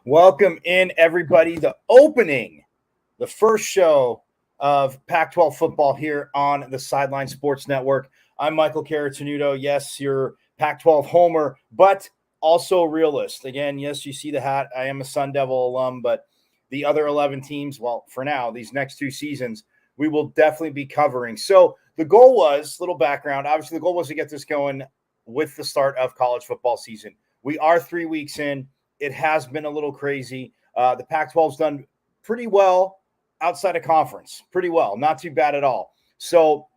Welcome in, everybody. The first show of Pac-12 football here on the Sideline Sports Network. I'm Michael Caratanudo. Yes, your Pac-12 homer, but also realist. Again, yes, you see the hat. I am a Sun Devil alum, but the other 11 teams, well, for now, these next 2 seasons, we will definitely be covering. So the goal was, little background, obviously the goal was to get this going with the start of college football season. We are 3 weeks in. It has been a little crazy. The Pac-12's done pretty well outside of conference. Pretty well. Not too bad at all. So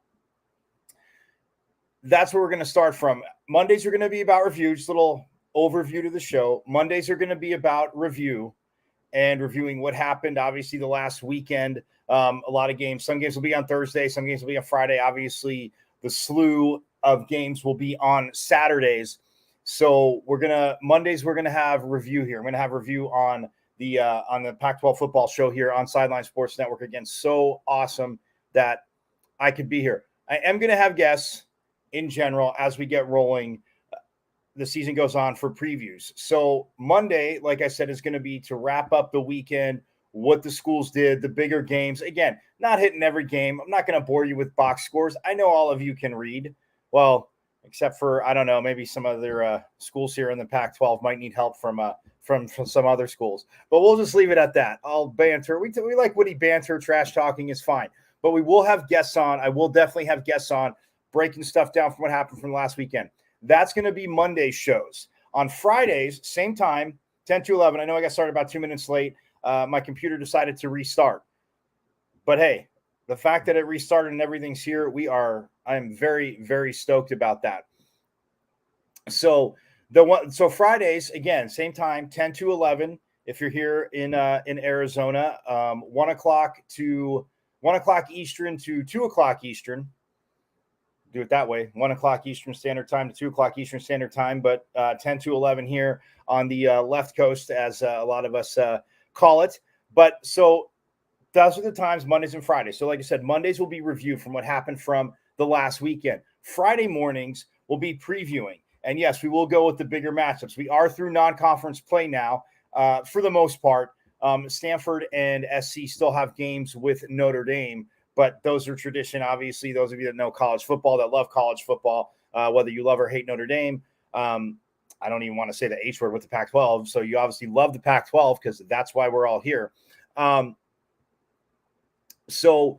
that's where we're going to start from. Mondays are going to be about review, just a little overview to the show. Mondays are going to be about review and reviewing what happened, obviously, the last weekend. A lot of games. Some games will be on Thursday. Some games will be on Friday. Obviously, the slew of games will be on Saturdays. So Mondays we're gonna have review here. I'm gonna have review on the Pac-12 football show here on Sideline Sports Network. Again, so awesome that I could be here. I am gonna have guests in general as we get rolling. The season goes on for previews. So Monday, like I said, is going to be to wrap up the weekend, what the schools did, the bigger games. Again, not hitting every game. I'm not going to bore you with box scores. I know all of you can read. Well, except for, I don't know, maybe some other schools here in the Pac-12 might need help from some other schools. But we'll just leave it at that. I'll banter. We like witty banter. Trash talking is fine. But we will have guests on. I will definitely have guests on breaking stuff down from what happened from last weekend. That's going to be Monday shows. On Fridays, same time, 10 to 11. I know I got started about 2 minutes late. My computer decided to restart. But hey, the fact that it restarted and everything's here, I am very, very stoked about that. So Fridays, again, same time, 10 to 11. If you're here in Arizona, 1 o'clock Eastern to 2 o'clock Eastern. Do it that way, 1 o'clock Eastern Standard Time to 2 o'clock Eastern Standard Time, but 10 to 11 here on the left coast, as a lot of us call it. But so those are the times, Mondays and Fridays. So like I said, Mondays will be review from what happened from the last weekend. Friday mornings will be previewing. And yes, we will go with the bigger matchups. We are through non-conference play now for the most part. Stanford and SC still have games with Notre Dame. But those are tradition, obviously. Those of you that know college football, that love college football, whether you love or hate Notre Dame, I don't even want to say the H word with the Pac-12. So you obviously love the Pac-12 because that's why we're all here. So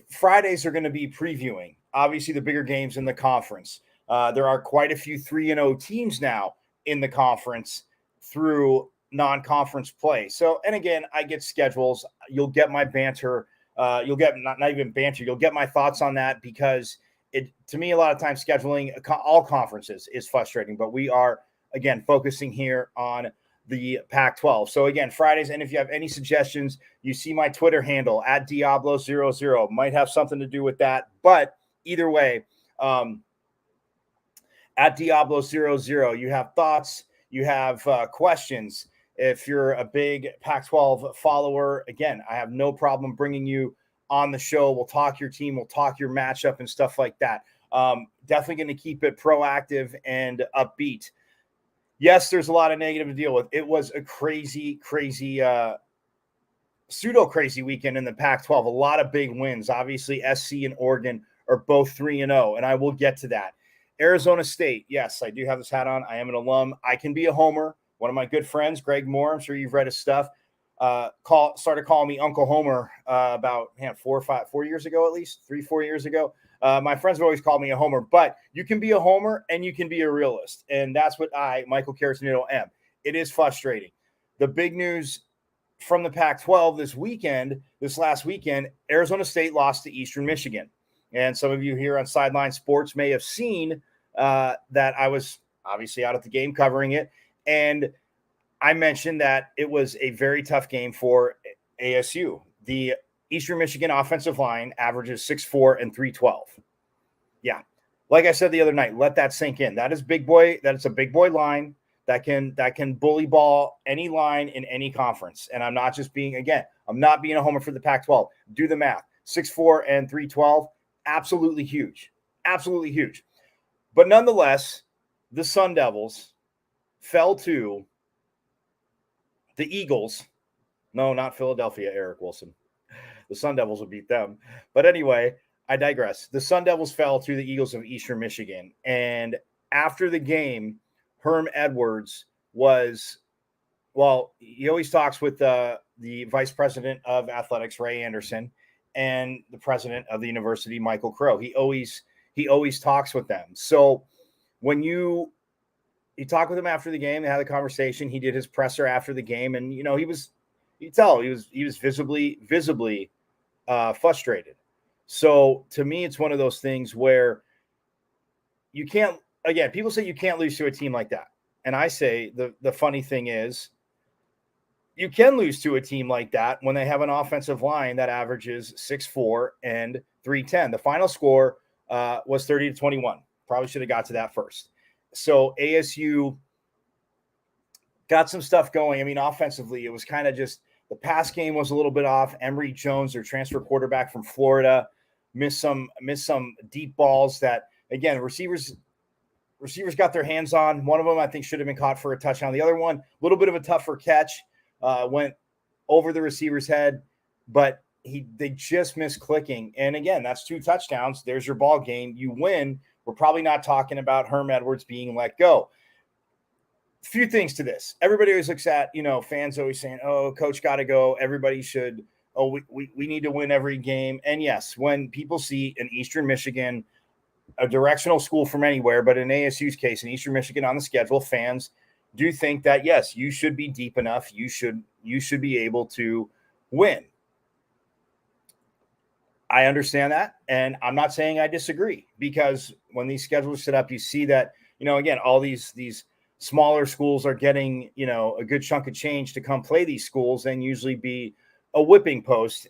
Fridays are going to be previewing, obviously, the bigger games in the conference. There are quite a few 3-0 teams now in the conference through non-conference play. So, and again, I get schedules. You'll get my banter. You'll get not even banter. You'll get my thoughts on that because to me, a lot of times scheduling all conferences is frustrating, but we are, again, focusing here on the Pac-12. So again, Fridays. And if you have any suggestions, you see my Twitter handle at Diablo00 might have something to do with that. But either way, at Diablo00, you have thoughts, you have questions. If you're a big Pac-12 follower, again, I have no problem bringing you on the show. We'll talk your team. We'll talk your matchup and stuff like that. Definitely going to keep it proactive and upbeat. Yes, there's a lot of negative to deal with. It was a crazy, pseudo-crazy weekend in the Pac-12. A lot of big wins. Obviously, SC and Oregon are both 3-0, and I will get to that. Arizona State, yes, I do have this hat on. I am an alum. I can be a homer. One of my good friends, Greg Moore, I'm sure you've read his stuff, started calling me Uncle Homer about 4 years ago, at least 3-4 years ago. My friends have always called me a homer, but you can be a homer and you can be a realist. And that's what I, Michael Caratanudo, am. It is frustrating. The big news from the Pac-12 this last weekend, Arizona State lost to Eastern Michigan. And some of you here on Sideline Sports may have seen that I was obviously out at the game covering it. And I mentioned that it was a very tough game for ASU. The Eastern Michigan offensive line averages 6'4" and 312. Yeah. Like I said the other night, let that sink in. That is big boy. That's a big boy line that can bully ball any line in any conference. And I'm not being a homer for the Pac-12. Do the math. 6'4" and 312. Absolutely huge. Absolutely huge. But nonetheless, the Sun Devils fell to The Eagles, no, not Philadelphia, Eric Wilson. The Sun Devils will beat them. But anyway, I digress. The Sun Devils fell to the Eagles of Eastern Michigan. And after the game, Herm Edwards was, well, he always talks with the vice president of athletics, Ray Anderson, and the president of the university, Michael Crow. He always talks with them. So when you talked with him after the game, they had a conversation. He did his presser after the game, and you tell he was visibly frustrated. So to me, it's one of those things where you can't. Again, people say you can't lose to a team like that, and I say the funny thing is, you can lose to a team like that when they have an offensive line that averages 6'4" and 310. The final score was 30-21. Probably should have got to that first. So ASU got some stuff going. I mean, offensively, it was kind of just the pass game was a little bit off. Emory Jones, their transfer quarterback from Florida, missed some deep balls that, again, receivers got their hands on. One of them, I think, should have been caught for a touchdown. The other one, a little bit of a tougher catch, went over the receiver's head, but they just missed clicking. And again, that's 2 touchdowns. There's your ball game. You win. We're probably not talking about Herm Edwards being let go. Few things to this. Everybody always looks at, fans always saying, oh, coach got to go. Everybody should, we need to win every game. And yes, when people see an Eastern Michigan, a directional school from anywhere, but in ASU's case, in Eastern Michigan on the schedule, fans do think that, yes, you should be deep enough. You should be able to win. I understand that. And I'm not saying I disagree, because when these schedules set up, you see that, again, all these smaller schools are getting, a good chunk of change to come play these schools and usually be a whipping post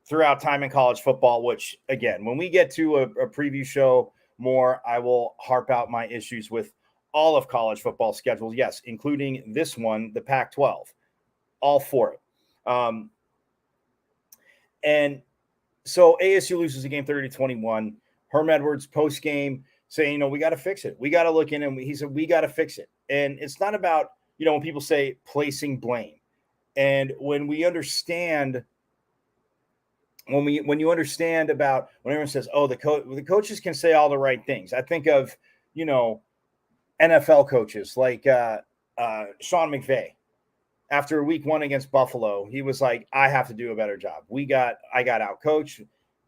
throughout time in college football, which, again, when we get to a preview show more, I will harp out my issues with all of college football schedules. Yes, including this one, the Pac-12, all for it. And so ASU loses the game 30-21. Herm Edwards post-game saying, we got to fix it. We got to look in, and he said, we got to fix it. And it's not about, when people say placing blame. And when we understand, when you understand about when everyone says, oh, the coaches can say all the right things. I think of, NFL coaches like Sean McVay. After week 1 against Buffalo, he was like, I have to do a better job. I got out coached.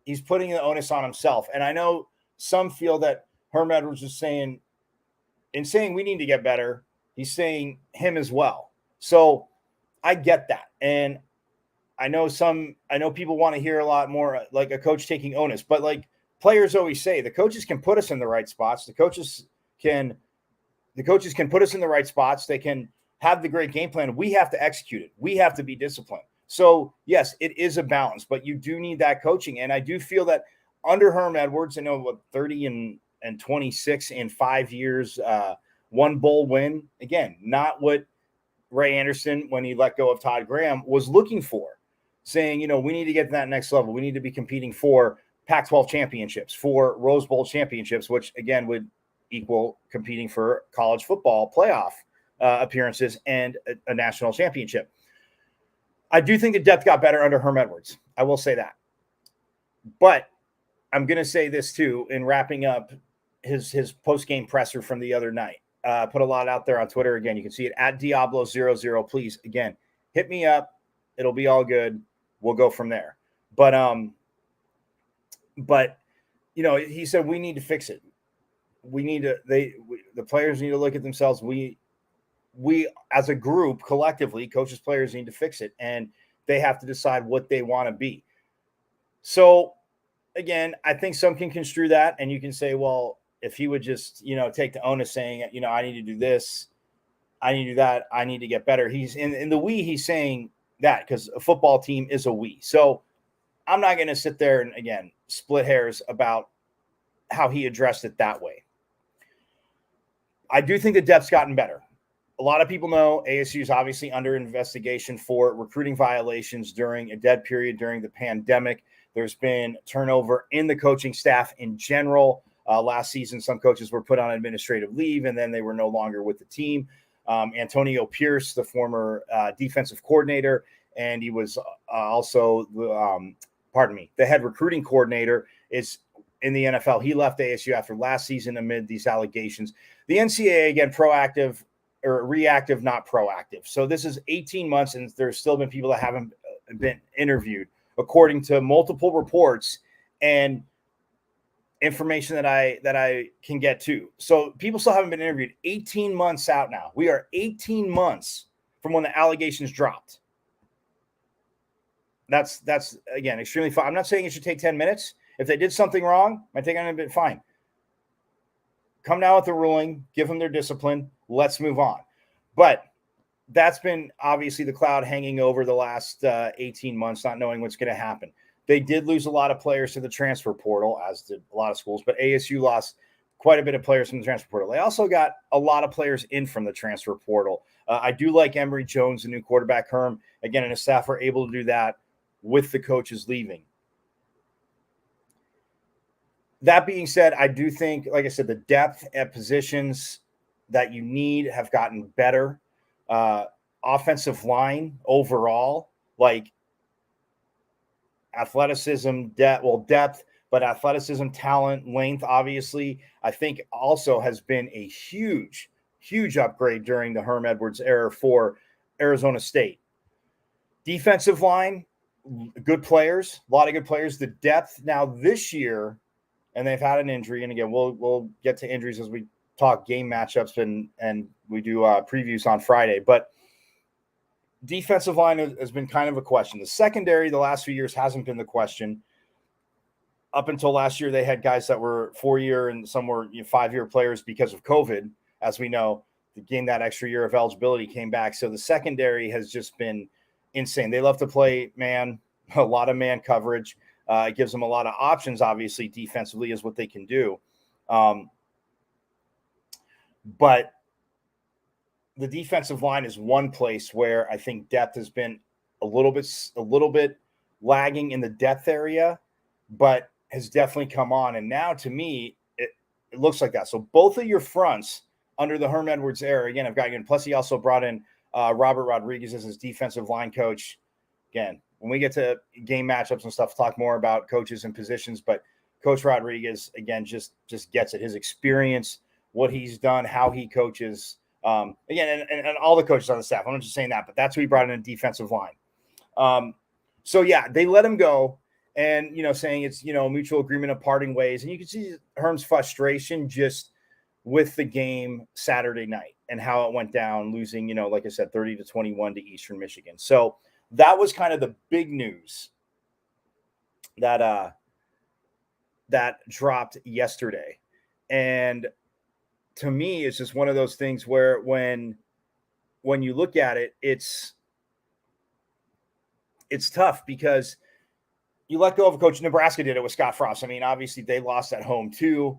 He's putting the onus on himself. And I know some feel that Herm Edwards is saying we need to get better, he's saying him as well. So I get that. And I know people want to hear a lot more like a coach taking onus, but like players always say, the coaches can put us in the right spots. The coaches can put us in the right spots. They can have the great game plan. We have to execute it. We have to be disciplined. So yes, it is a balance, but you do need that coaching. And I do feel that under Herm Edwards, 30 and 26 in 5 years, 1 bowl win. Again, not what Ray Anderson, when he let go of Todd Graham, was looking for, saying, we need to get to that next level. We need to be competing for Pac-12 championships, for Rose Bowl championships, which again would equal competing for college football playoff appearances and a national championship. I do think the depth got better under Herm Edwards. I will say that. But I'm going to say this too, in wrapping up his post-game presser from the other night. Put a lot out there on Twitter. Again, you can see it at Diablo00. Please, again, hit me up. It'll be all good. We'll go from there. But he said we need to fix it. The players need to look at themselves. We as a group, collectively, coaches, players need to fix it, and they have to decide what they want to be. So again, I think some can construe that, and you can say, well, if he would just, take the onus saying, I need to do this, I need to do that, I need to get better. He's in the we, he's saying that because a football team is a we. So I'm not going to sit there and, again, split hairs about how he addressed it that way. I do think the depth's gotten better. A lot of people know ASU is obviously under investigation for recruiting violations during a dead period during the pandemic. There's been turnover in the coaching staff in general. Last season, some coaches were put on administrative leave, and then they were no longer with the team. Antonio Pierce, the former defensive coordinator, and he was also the head recruiting coordinator, is in the NFL. He left ASU after last season amid these allegations. The NCAA, again, proactive or reactive, not proactive. So this is 18 months, and there's still been people that haven't been interviewed, according to multiple reports and information that I can get to. So people still haven't been interviewed. 18 months out now. We are 18 months from when the allegations dropped. That's again extremely fine. I'm not saying it should take 10 minutes. If they did something wrong, might take a bit, fine. Come down with the ruling, give them their discipline. Let's move on. But that's been obviously the cloud hanging over the last 18 months, not knowing what's going to happen. They did lose a lot of players to the transfer portal, as did a lot of schools, but ASU lost quite a bit of players from the transfer portal. They also got a lot of players in from the transfer portal. I do like Emory Jones, the new quarterback. Herm, again, and his staff are able to do that with the coaches leaving. That being said, I do think, like I said, the depth at positions that you need have gotten better. Offensive line overall, like athleticism, depth, but athleticism, talent, length, obviously, I think also has been a huge, huge upgrade during the Herm Edwards era for Arizona State. Defensive line, good players, a lot of good players. The depth now this year, and they've had an injury. And again, we'll get to injuries as we talk game matchups and we do previews on Friday. But defensive line has been kind of a question. The secondary the last few years hasn't been the question. Up until last year, they had guys that were 4-year and some were 5-year players because of COVID. As we know, to gain that extra year of eligibility came back. So the secondary has just been insane. They love to play man, a lot of man coverage. It gives them a lot of options, obviously, defensively is what they can do. But the defensive line is one place where I think depth has been a little bit lagging in the depth area, but has definitely come on. And now, to me, it looks like that. So both of your fronts under the Herm Edwards era, again, have gotten in. Plus, he also brought in Robert Rodriguez as his defensive line coach. Again, when we get to game matchups and stuff, talk more about coaches and positions. But Coach Rodriguez, again, just gets it. His experience, what he's done, how he coaches. Again, and all the coaches on the staff. I'm not just saying that, but that's who he brought in a defensive line. So, yeah, they let him go and, saying it's, mutual agreement of parting ways. And you can see Herm's frustration just with the game Saturday night and how it went down, losing, like I said, 30-21 to Eastern Michigan. So that was kind of the big news that dropped yesterday. And to me, it's just one of those things where when you look at it, it's tough because you let go of a coach. Nebraska did it with Scott Frost. I mean, obviously they lost at home too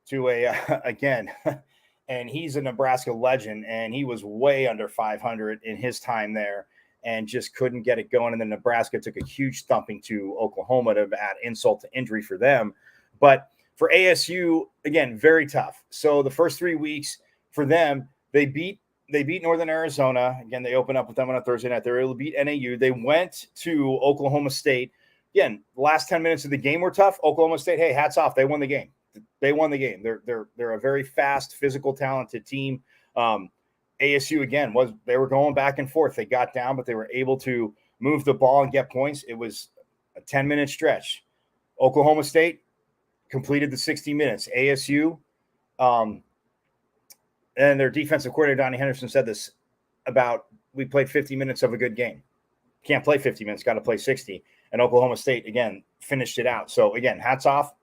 to again, and he's a Nebraska legend, and he was way under 500 in his time there and just couldn't get it going. And then Nebraska took a huge thumping to Oklahoma to add insult to injury for them. But for ASU, again, very tough. So the first 3 weeks for them, they beat Northern Arizona. Again, they opened up with them on a Thursday night. They were able to beat NAU. They went to Oklahoma State. Again, the last 10 minutes of the game were tough. Oklahoma State, hey, hats off. They won the game. They won the game. They're a very fast, physical, talented team. ASU, again, they were going back and forth. They got down, but they were able to move the ball and get points. It was a 10-minute stretch. Oklahoma State completed the 60 minutes. ASU, and their defensive coordinator, Donnie Henderson, said this about, we played 50 minutes of a good game. Can't play 50 minutes, got to play 60. And Oklahoma State, again, finished it out. So, again, hats off.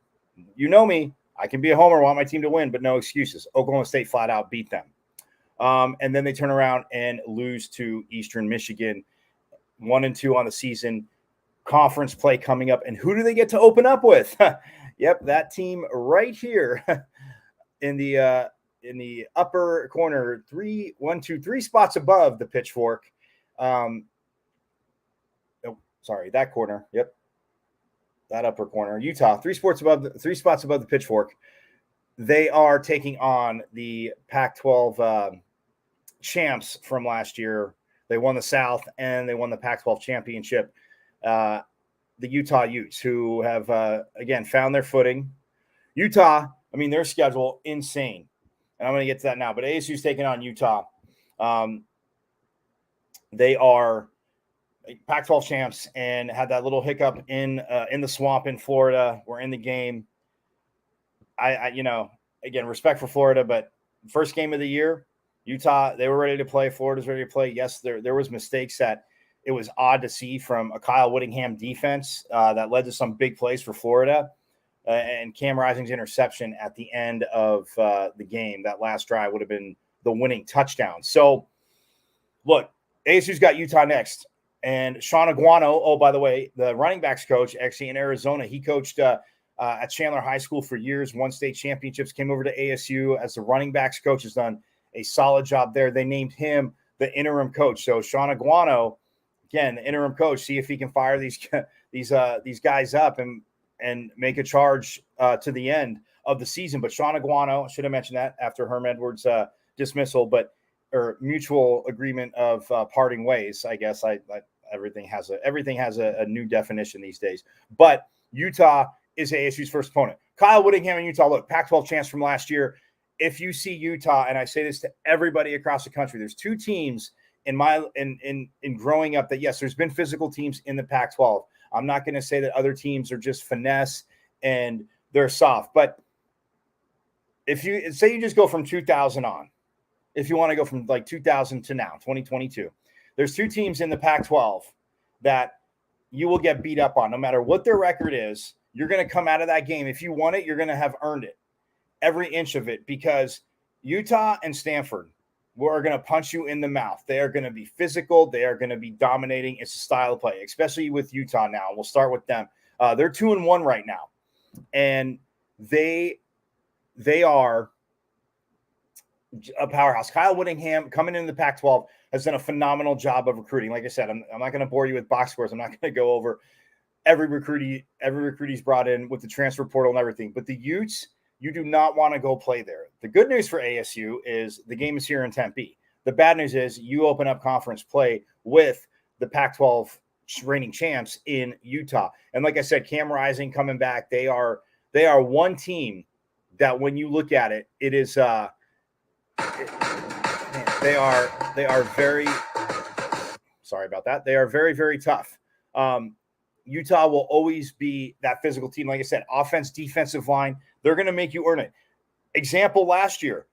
You know me. I can be a homer, want my team to win, but no excuses. Oklahoma State flat out beat them. And then they turn around and lose to Eastern Michigan, 1-2 on the season. Conference play coming up. And who do they get to open up with? Yep, that team right here in the upper corner, 3 spots above the pitchfork. That corner. Yep, that upper corner. Utah, 3 spots above the pitchfork. They are taking on the Pac-12 champs from last year. They won the South and they won the Pac-12 championship. The Utah Utes, who have, again, found their footing. Utah, I mean, their schedule, insane. And I'm going to get to that now. But ASU's taking on Utah. They are Pac-12 champs and had that little hiccup in the swamp in Florida. We're in the game. I again, respect for Florida, but first game of the year, Utah, they were ready to play. Florida's ready to play. Yes, there was mistakes that it was odd to see from a Kyle Whittingham defense that led to some big plays for Florida. And Cam Rising's interception at the end of the game, that last drive would have been the winning touchdown. So, look, ASU's got Utah next. And Sean Aguano, oh, by the way, the running backs coach, actually in Arizona, he coached at Chandler High School for years, won state championships, came over to ASU as the running backs coach, has done a solid job there. They named him the interim coach. So Sean Aguano, again, the interim coach, see if he can fire these guys up and make a charge to the end of the season. But Sean Aguano, I should have mentioned that after Herm Edwards' dismissal, or mutual agreement of parting ways. I guess everything has a new definition these days. But Utah is ASU's first opponent. Kyle Whittingham and Utah, look, Pac-12 champs from last year. If you see Utah, and I say this to everybody across the country, there's two teams in growing up that, yes, there's been physical teams in the Pac-12. I'm not going to say that other teams are just finesse and they're soft. But if you say you just go from 2000 on, if you want to go from like 2000 to now, 2022, there's two teams in the Pac-12 that you will get beat up on no matter what their record is. You're going to come out of that game. If you won it, you're going to have earned it, every inch of it, because Utah and Stanford are going to punch you in the mouth. They are going to be physical. They are going to be dominating. It's a style of play, especially with Utah now. We'll start with them. They're 2-1 right now, and they are a powerhouse. Kyle Whittingham, coming into the Pac-12, has done a phenomenal job of recruiting. Like I said, I'm not going to bore you with box scores. I'm not going to go over every recruit he's brought in with the transfer portal and everything. But the Utes, you do not want to go play there. The good news for ASU is the game is here in Tempe. The bad news is you open up conference play with the Pac-12 reigning champs in Utah. And like I said, Cam Rising coming back. They are one team that when you look at it, it is they are very, sorry about that. They are very, very tough. Utah will always be that physical team. Like I said, offense, defensive line, they're going to make you earn it. Example last year,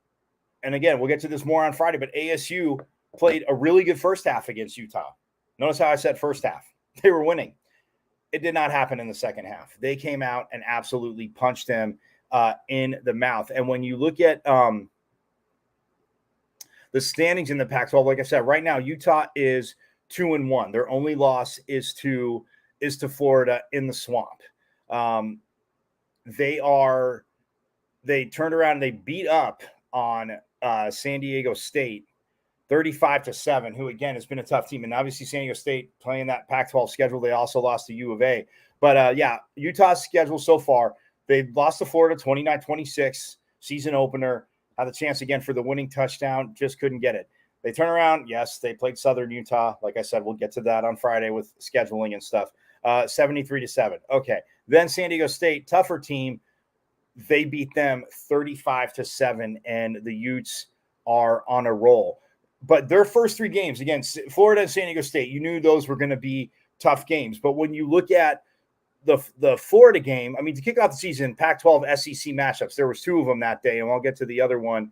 and again, we'll get to this more on Friday, but ASU played a really good first half against Utah. Notice how I said first half. They were winning. It did not happen in the second half. They came out and absolutely punched them in the mouth. And when you look at the standings in the Pac-12, like I said, right now, Utah is 2-1. Their only loss is to Florida in the swamp. They turned around and they beat up on San Diego State 35-7, who again has been a tough team. And obviously San Diego State playing that Pac-12 schedule, they also lost to U of A. But Utah's schedule so far, they've lost to Florida 29-26, season opener, had the chance again for the winning touchdown, just couldn't get it. They turn around. Yes, they played Southern Utah. Like I said, we'll get to that on Friday with scheduling and stuff. 73-7. Okay. Then San Diego State, tougher team. They beat them 35-7, and the Utes are on a roll. But their first three games, again, Florida and San Diego State, you knew those were going to be tough games. But when you look at the Florida game, I mean, to kick off the season, Pac-12 SEC matchups, there was two of them that day, and I'll get to the other one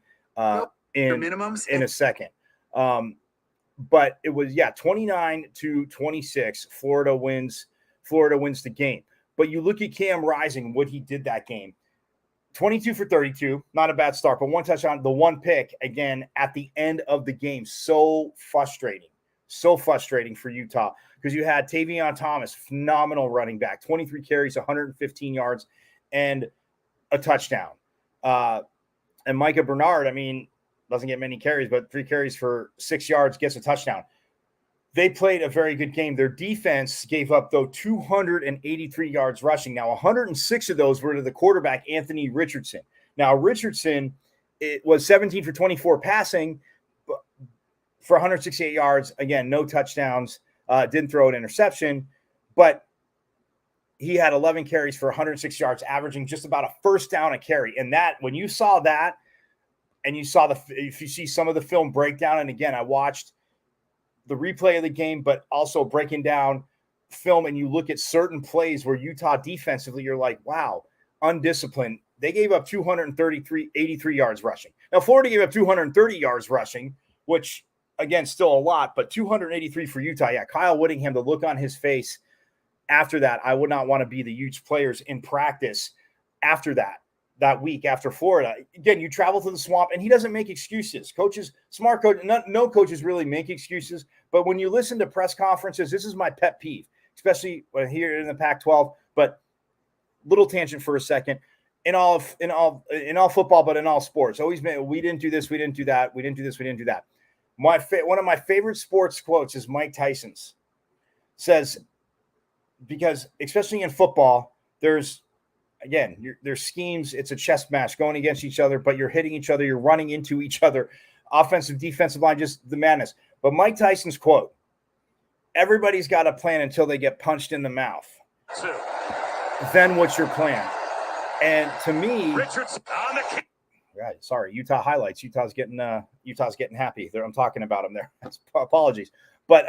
in a second. But it was 29-26. Florida wins the game. But you look at Cam Rising, what he did that game. 22 for 32, not a bad start, but one touchdown, the one pick again at the end of the game. So frustrating for Utah, because you had Tavion Thomas, phenomenal running back, 23 carries, 115 yards, and a touchdown. And Micah Bernard, I mean, doesn't get many carries, but 3 carries for 6 yards, gets a touchdown. They played a very good game. Their defense gave up, though, 283 yards rushing. Now, 106 of those were to the quarterback, Anthony Richardson. Now, Richardson, it was 17 for 24 passing, for 168 yards. Again, no touchdowns, didn't throw an interception, but he had 11 carries for 106 yards, averaging just about a first down a carry. And that, when you saw that, and you saw if you see some of the film breakdown, and again, I watched the replay of the game, but also breaking down film, and you look at certain plays where Utah defensively, you're like, wow, undisciplined. They gave up 83 yards rushing. Now, Florida gave up 230 yards rushing, which, again, still a lot, but 283 for Utah. Yeah, Kyle Whittingham, the look on his face after that, I would not want to be the Utes players in practice after that week after Florida. Again, you travel to the swamp, and he doesn't make excuses. Coaches, smart coach, no coaches really make excuses, but when you listen to press conferences, this is my pet peeve, especially when here in the Pac-12. But little tangent for a second. In all football, but in all sports, always been, we didn't do this, we didn't do that, we didn't do this, we didn't do that. One of my favorite sports quotes is Mike Tyson's. Says, because especially in football, there's schemes. It's a chess match going against each other, but you're hitting each other. You're running into each other. Offensive, defensive line, just the madness. But Mike Tyson's quote, everybody's got a plan until they get punched in the mouth. Then what's your plan? And to me, right, sorry, Utah highlights. Utah's getting happy. I'm talking about them there. Apologies. But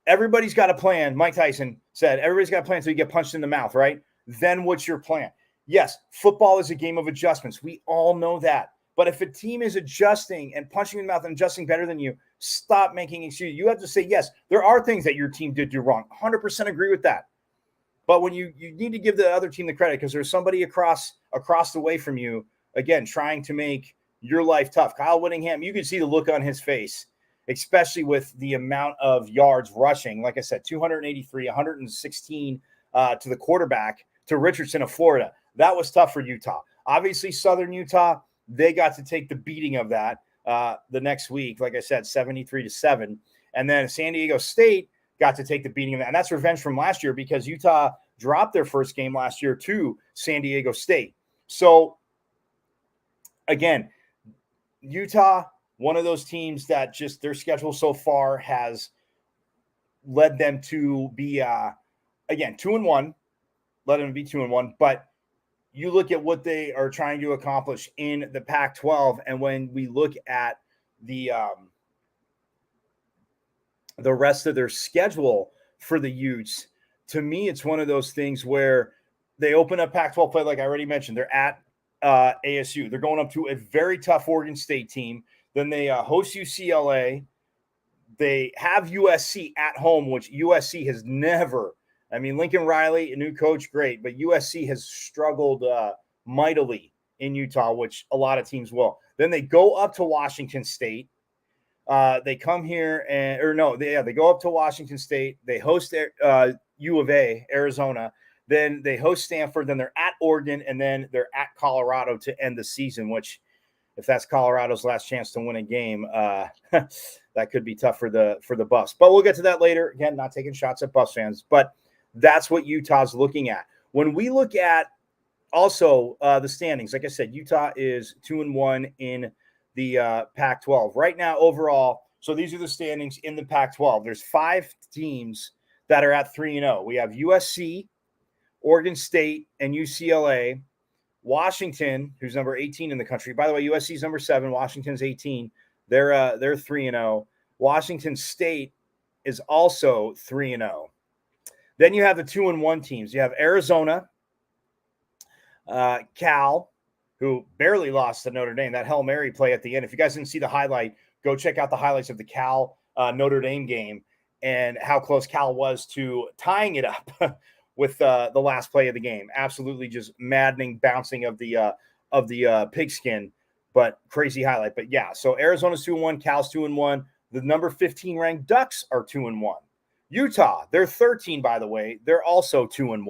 everybody's got a plan. Mike Tyson said, everybody's got a plan until you get punched in the mouth, right? Then what's your plan? Yes, football is a game of adjustments. We all know that. But if a team is adjusting and punching in the mouth and adjusting better than you, stop making excuses. You have to say, yes, there are things that your team did do wrong. 100% agree with that. But when you need to give the other team the credit, because there's somebody across the way from you, again, trying to make your life tough. Kyle Whittingham, you can see the look on his face, especially with the amount of yards rushing. Like I said, 283, 116 to the quarterback, to Richardson of Florida. That was tough for Utah. Obviously, Southern Utah, they got to take the beating of that the next week. Like I said, 73-7. And then San Diego State got to take the beating of that. And that's revenge from last year, because Utah dropped their first game last year to San Diego State. So, again, Utah, one of those teams that just their schedule so far has led them to be, again, 2-1, let them be 2-1. But you look at what they are trying to accomplish in the Pac-12, and when we look at the rest of their schedule for the Utes, to me, it's one of those things where they open up Pac-12 play, like I already mentioned. They're at ASU. They're going up to a very tough Oregon State team. Then they host UCLA. They have USC at home, which USC has never. I mean, Lincoln Riley, a new coach, great, but USC has struggled mightily in Utah, which a lot of teams will. Then they go up to Washington State. They come here they go up to Washington State. They host U of A, Arizona. Then they host Stanford. Then they're at Oregon, and then they're at Colorado to end the season, which, if that's Colorado's last chance to win a game, that could be tough for the Buffs. But we'll get to that later. Again, not taking shots at Buffs fans, but that's what Utah's looking at. When we look at also the standings, like I said, Utah is 2-1 in the Pac-12 right now overall. So these are the standings in the Pac-12. There's 5 teams that are at 3-0. We have USC, Oregon State, and UCLA. Washington, who's number 18 in the country. By the way, USC is number 7. Washington's 18. They're 3-0. Washington State is also 3-0. Then you have the 2-1 teams. You have Arizona, Cal, who barely lost to Notre Dame. That Hail Mary play at the end. If you guys didn't see the highlight, go check out the highlights of the Cal Notre Dame game and how close Cal was to tying it up with the last play of the game. Absolutely just maddening bouncing of the pigskin, but crazy highlight. But yeah, so Arizona's 2-1, Cal's 2-1. The number 15 ranked Ducks are 2-1. Utah, they're 13, by the way. They're also 2-1.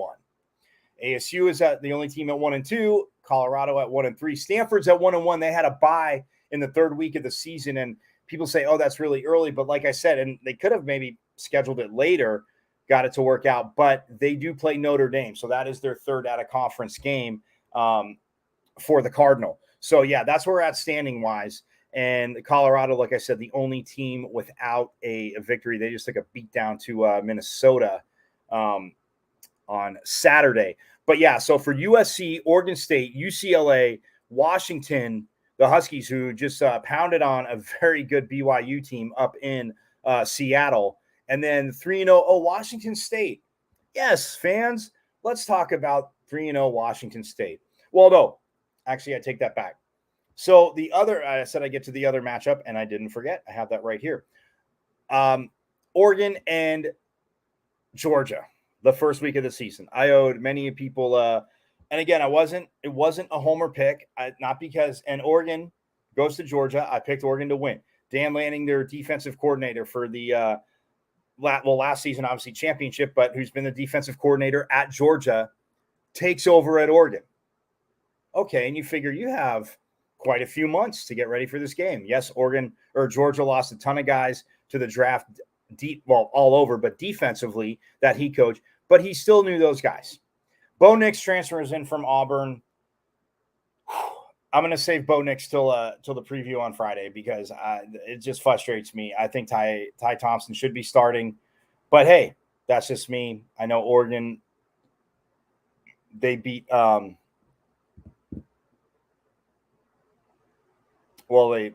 ASU is the only team at 1-2. Colorado at 1-3. Stanford's at 1-1. They had a bye in the third week of the season, and people say, "Oh, that's really early." But like I said, and they could have maybe scheduled it later, got it to work out. But they do play Notre Dame, so that is their third out of conference game for the Cardinal. So yeah, that's where we're at standing wise. And Colorado, like I said, the only team without a victory. They just took a beat down to Minnesota on Saturday. But yeah, so for USC, Oregon State, UCLA, Washington, the Huskies, who just pounded on a very good BYU team up in Seattle, and then 3-0, Washington State. Yes, fans, let's talk about 3-0 Washington State. Well, no, actually, I take that back. So the other, I said I get to the other matchup, and I didn't forget. I have that right here. Oregon and Georgia, the first week of the season. I owed many people, and again, it wasn't a homer pick, not because, and Oregon goes to Georgia. I picked Oregon to win. Dan Lanning, their defensive coordinator for the last season, obviously championship, but who's been the defensive coordinator at Georgia, takes over at Oregon. Okay, and you figure you have quite a few months to get ready for this game. Yes, Georgia lost a ton of guys to the draft, all over, but defensively that he coached, but he still knew those guys. Bo Nix transfers in from Auburn. I'm going to save Bo Nix till the preview on Friday because it just frustrates me. I think Ty Thompson should be starting, but hey, that's just me. I know Oregon, they beat they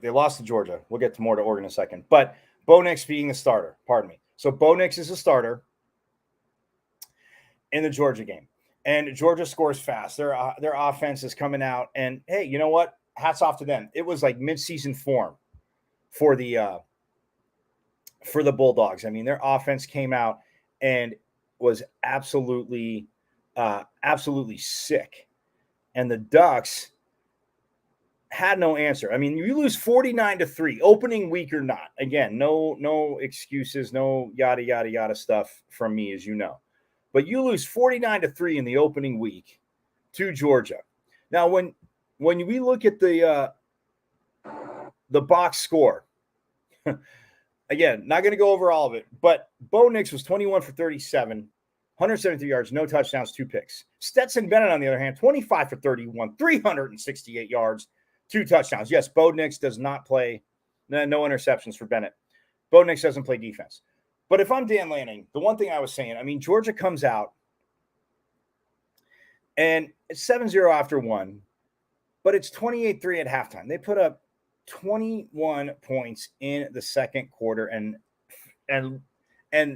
lost to Georgia. We'll get to more to Oregon in a second, but Bo Nix being the starter, pardon me. So Bo Nix is a starter in the Georgia game. And Georgia scores fast. Their offense is coming out. And, hey, you know what? Hats off to them. It was like midseason form for the Bulldogs. I mean, their offense came out and was absolutely sick. And the Ducks had no answer. I mean, you lose 49-3, opening week or not. Again, no excuses, no yada, yada, yada stuff from me, as you know. But you lose 49-3 in the opening week to Georgia. Now, when we look at the box score, again, not going to go over all of it, but Bo Nix was 21 for 37, 173 yards, no touchdowns, 2 picks. Stetson Bennett, on the other hand, 25 for 31, 368 yards, 2 touchdowns. Yes, Bo Nix does not play, no interceptions for Bennett. Bo Nix doesn't play defense. But if I'm Dan Lanning, the one thing I was saying, I mean, Georgia comes out and it's 7-0 after 1, but it's 28-3 at halftime. They put up 21 points in the second quarter and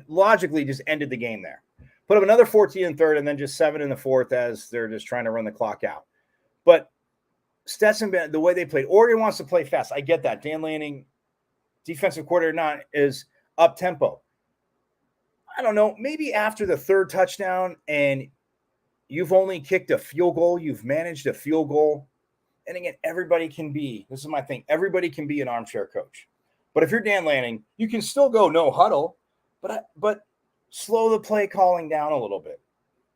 logically just ended the game there. Put up another 14 in third and then just 7 in the fourth as they're just trying to run the clock out. But Stetson Bennett, the way they played, Oregon wants to play fast. I get that. Dan Lanning, defensive coordinator, not is up tempo. I don't know, maybe after the third touchdown and you've only kicked a field goal, you've managed a field goal. And again, everybody can be, this is my thing, everybody can be an armchair coach. But if you're Dan Lanning, you can still go no huddle, but slow the play calling down a little bit.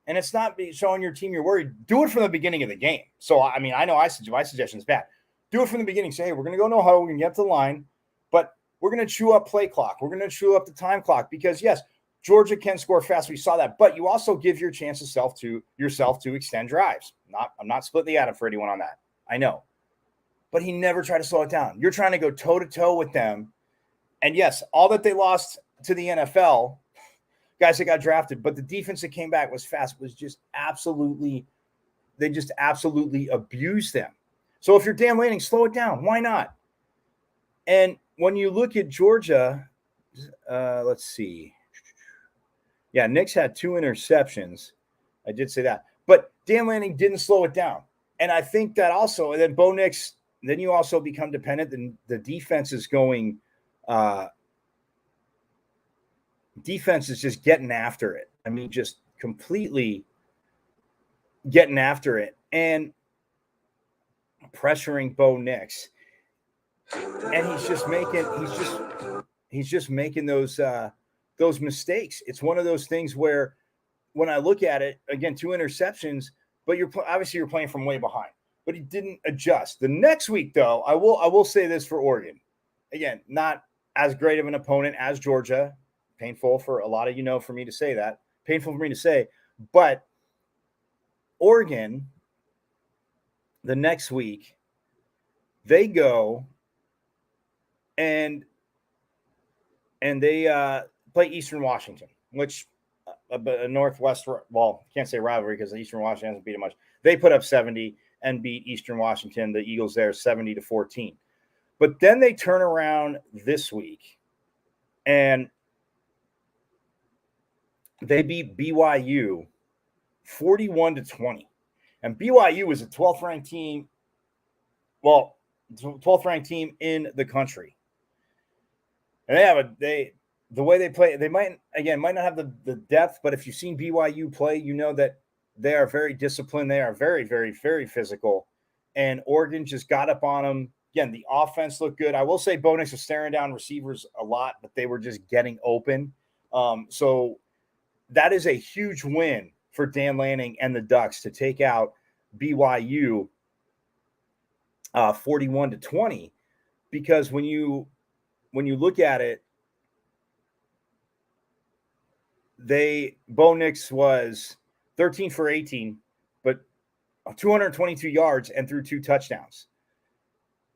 And it's not showing your team you're worried. Do it from the beginning of the game. So, I mean, I know my suggestion is bad. Do it from the beginning. Say, hey, we're going to go no huddle. We're going to get to the line, but we're going to chew up play clock. We're going to chew up the time clock because, yes, Georgia can score fast. We saw that, but you also give your chance yourself to extend drives. I'm not splitting the atom for anyone on that. I know, but he never tried to slow it down. You're trying to go toe to toe with them. And yes, all that they lost to the NFL, guys that got drafted, but the defense that came back was fast, was just absolutely abused them. So if you're Dan Lanning, slow it down. Why not? And when you look at Georgia, let's see. Yeah, Nix had 2 interceptions. I did say that. But Dan Lanning didn't slow it down. And I think that also, and then Bo Nix, then you also become dependent. And the defense is going, defense is just getting after it. I mean, just completely getting after it and pressuring Bo Nix. And he's just making those mistakes. It's one of those things where when I look at it, again, 2 interceptions, but you're playing from way behind, but he didn't adjust. The next week, though, I will say this for Oregon. Again, not as great of an opponent as Georgia. Painful for a lot of for me to say that. Painful for me to say, but Oregon, the next week, they go and they play Eastern Washington, which a Northwest, well, can't say rivalry because Eastern Washington hasn't beat them much. They put up 70 and beat Eastern Washington, the Eagles there, 70-14. But then they turn around this week and they beat BYU 41-20. And BYU is a 12th ranked team. Well, 12th ranked team in the country. And the way they play, they might not have the depth, but if you've seen BYU play, you know that they are very disciplined. They are very, very, very physical. And Oregon just got up on them. Again, the offense looked good. I will say Bo Nix was staring down receivers a lot, but they were just getting open. So that is a huge win for Dan Lanning and the Ducks to take out BYU 41-20. Because when you look at it, Bo Nix was 13 for 18, but 222 yards and threw 2 touchdowns.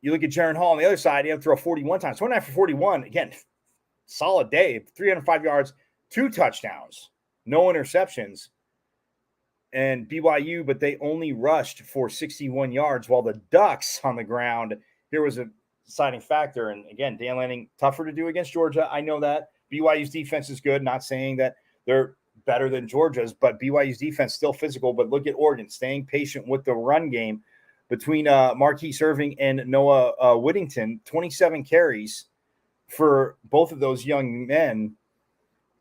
You look at Jaron Hall on the other side, he had to throw 41 times. 29 for 41. Again, solid day. 305 yards, 2 touchdowns, no interceptions. And BYU, but they only rushed for 61 yards, while the Ducks on the ground, here was a deciding factor. And again, Dan Lanning, tougher to do against Georgia. I know that. BYU's defense is good. Not saying that they're better than Georgia's, but BYU's defense still physical. But look at Oregon staying patient with the run game between Marquise Irving and Noah Whittington. 27 carries for both of those young men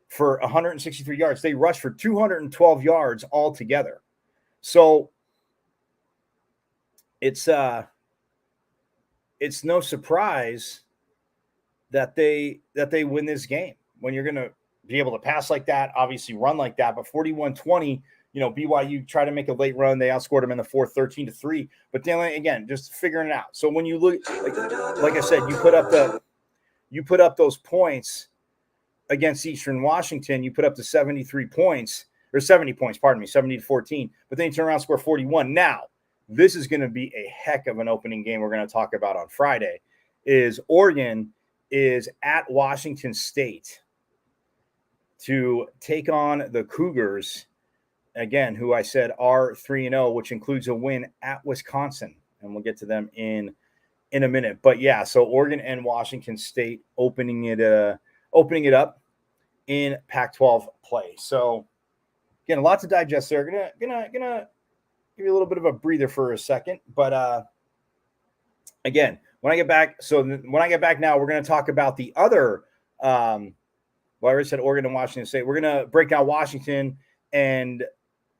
for 163 yards. They rushed for 212 yards altogether. So it's no surprise that they win this game when you're going to be able to pass like that, obviously run like that. But 41-20, BYU tried to make a late run. They outscored them in the fourth 13-3. But then again, just figuring it out. So when you look, like I said, you put up those points against Eastern Washington, you put up to 73 points, or 70 points, 70-14. But then you turn around and score 41. Now, this is going to be a heck of an opening game we're going to talk about on Friday. Is Oregon is at Washington State to take on the Cougars, again, who I said are 3-0, which includes a win at Wisconsin. And we'll get to them in a minute. But yeah, so Oregon and Washington State opening it up in Pac-12 play. So again, a lot to digest there. Gonna give you a little bit of a breather for a second. But again, when I get back now, we're going to talk about the other well, I already said Oregon and Washington State. We're going to break down Washington and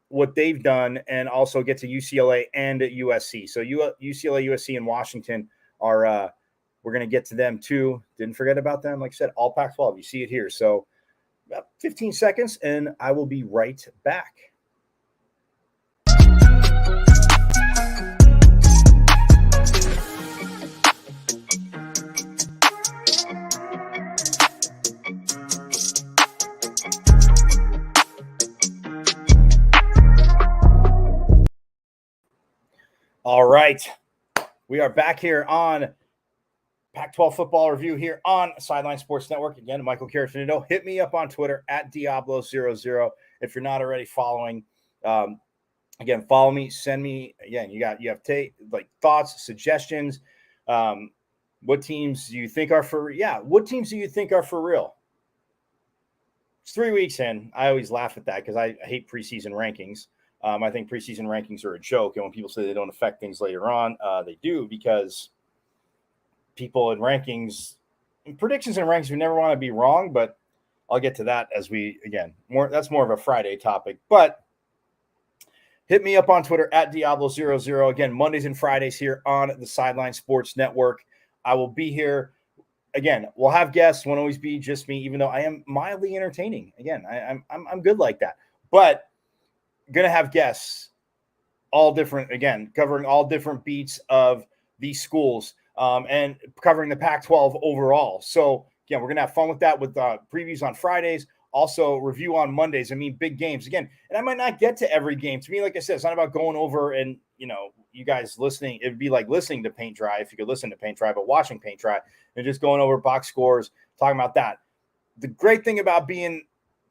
what they've done and also get to UCLA and USC. So UCLA, USC, and Washington are we're going to get to them too. Didn't forget about them. Like I said, all Pac-12. You see it here. So about 15 seconds, and I will be right back. All right. We are back here on Pac-12 Football Review here on Sideline Sports Network. Again, Michael Carafinito. Hit me up on Twitter at Diablo00 if you're not already following. Again, follow me. Send me. Again, you have thoughts, suggestions. What teams do you think are for? Yeah, what teams do you think are for real? It's 3 weeks in. I always laugh at that because I hate preseason rankings. I think preseason rankings are a joke. And when people say they don't affect things later on, they do, because people in rankings, in predictions and rankings, we never want to be wrong, but I'll get to that as that's more of a Friday topic. But hit me up on Twitter at Diablo00. Again, Mondays and Fridays here on the Sideline Sports Network. I will be here. Again, we'll have guests. Won't always be just me, even though I am mildly entertaining. Again, I'm good like that. But going to have guests, all different, again, covering all different beats of these schools and covering the Pac-12 overall. So, again, we're going to have fun with that with previews on Fridays, also review on Mondays. I mean, big games. Again, and I might not get to every game. To me, like I said, it's not about going over and, you you guys listening, it'd be like listening to Paint Dry if you could listen to Paint Dry, but watching Paint Dry and just going over box scores, talking about that. The great thing about being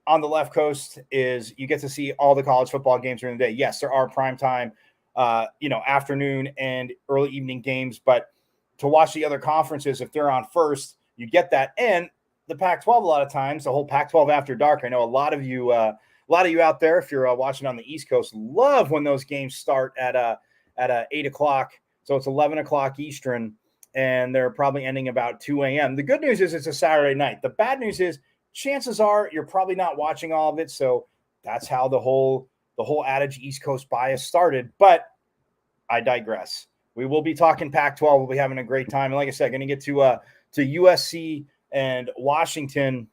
on the left coast is you get to see all the college football games during the day. Yes, there are primetime, afternoon and early evening games, but to watch the other conferences, if they're on first, you get that. And the Pac-12, a lot of times, the whole Pac-12 After Dark. I know a lot of you out there, if you're watching on the East Coast, love when those games start at 8 o'clock. So it's 11 o'clock Eastern, and they're probably ending about 2 a.m. The good news is it's a Saturday night. The bad news is chances are you're probably not watching all of it. So that's how the whole adage East Coast bias started. But I digress. We will be talking Pac-12. We'll be having a great time. And like I said, going to get to USC and Washington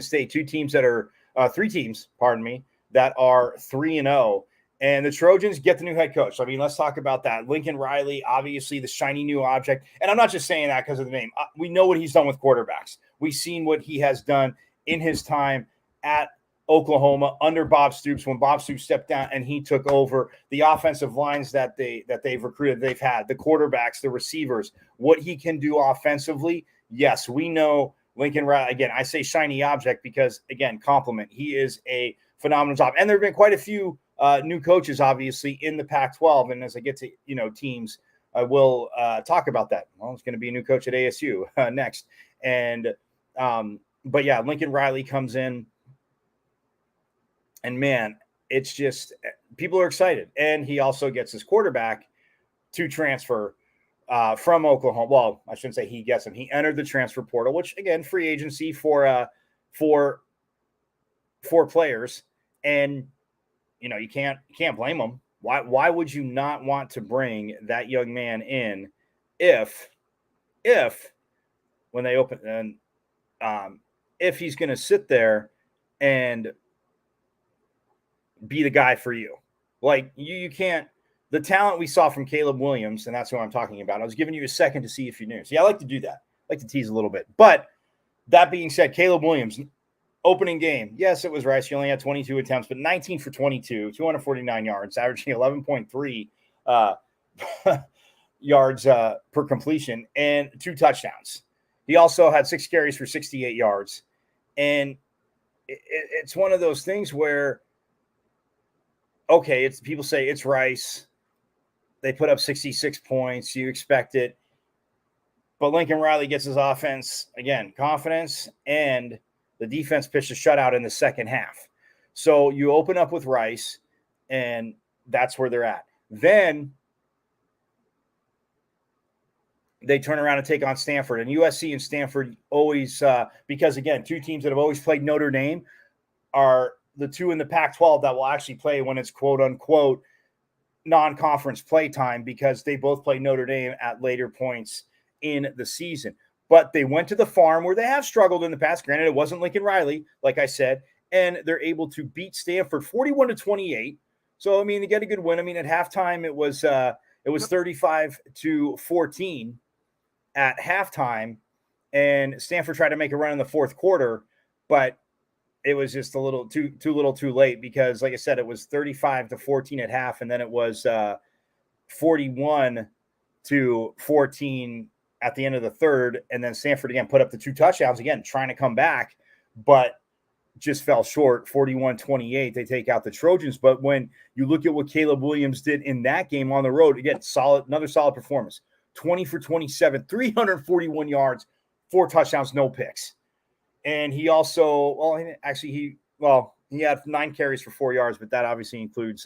State, three teams, that are 3-0, and the Trojans get the new head coach. I mean, let's talk about that. Lincoln Riley, obviously the shiny new object. And I'm not just saying that because of the name. We know what he's done with quarterbacks. We've seen what he has done in his time at Oklahoma under Bob Stoops, when Bob Stoops stepped down and he took over the offensive lines that they've recruited, they've had, the quarterbacks, the receivers, what he can do offensively. Yes, we know Lincoln Riley. Again, I say shiny object because, again, compliment. He is a phenomenal job. And there have been quite a few new coaches, obviously, in the Pac-12. And as I get to, teams, I will talk about that. Well, it's going to be a new coach at ASU next. And, but yeah, Lincoln Riley comes in. And man, it's just, people are excited. And he also gets his quarterback to transfer from Oklahoma. Well, I shouldn't say he gets him. He entered the transfer portal, which, again, free agency for players. And, you can't blame them. Why would you not want to bring that young man in if when they open, and if he's going to sit there and be the guy for you? Like, you can't. The talent we saw from Caleb Williams, and that's who I'm talking about. I was giving you a second to see if you knew. See, I like to do that. I like to tease a little bit. But that being said, Caleb Williams, opening game, yes, it was Rice. He only had 22 attempts, but 19 for 22, 249 yards, averaging 11.3 yards per completion, and 2 touchdowns. He also had 6 carries for 68 yards. And it's one of those things where, okay, people say it's Rice. They put up 66 points. You expect it. But Lincoln Riley gets his offense, again, confidence, and the defense pitched a shutout in the second half. So you open up with Rice, and that's where they're at. Then they turn around and take on Stanford. And USC and Stanford always, because, again, 2 teams that have always played Notre Dame are the 2 in the Pac-12 that will actually play when it's quote-unquote non-conference play time, because they both play Notre Dame at later points in the season. But they went to the farm where they have struggled in the past. Granted, it wasn't Lincoln Riley, like I said, and they're able to beat Stanford 41-28. So, I mean, they get a good win. I mean, at halftime, it was 35-14 at halftime, and Stanford tried to make a run in the fourth quarter, but it was just a little too late, because, like I said, it was 35-14 at half, and then it was 41-14 at the end of the third, and then Stanford again put up the 2 touchdowns, again trying to come back, but just fell short. 41-28, they take out the Trojans. But when you look at what Caleb Williams did in that game on the road, again, another solid performance. 20 for 27, 341 yards, 4 touchdowns, no picks. And he also, he had 9 carries for 4 yards, but that obviously includes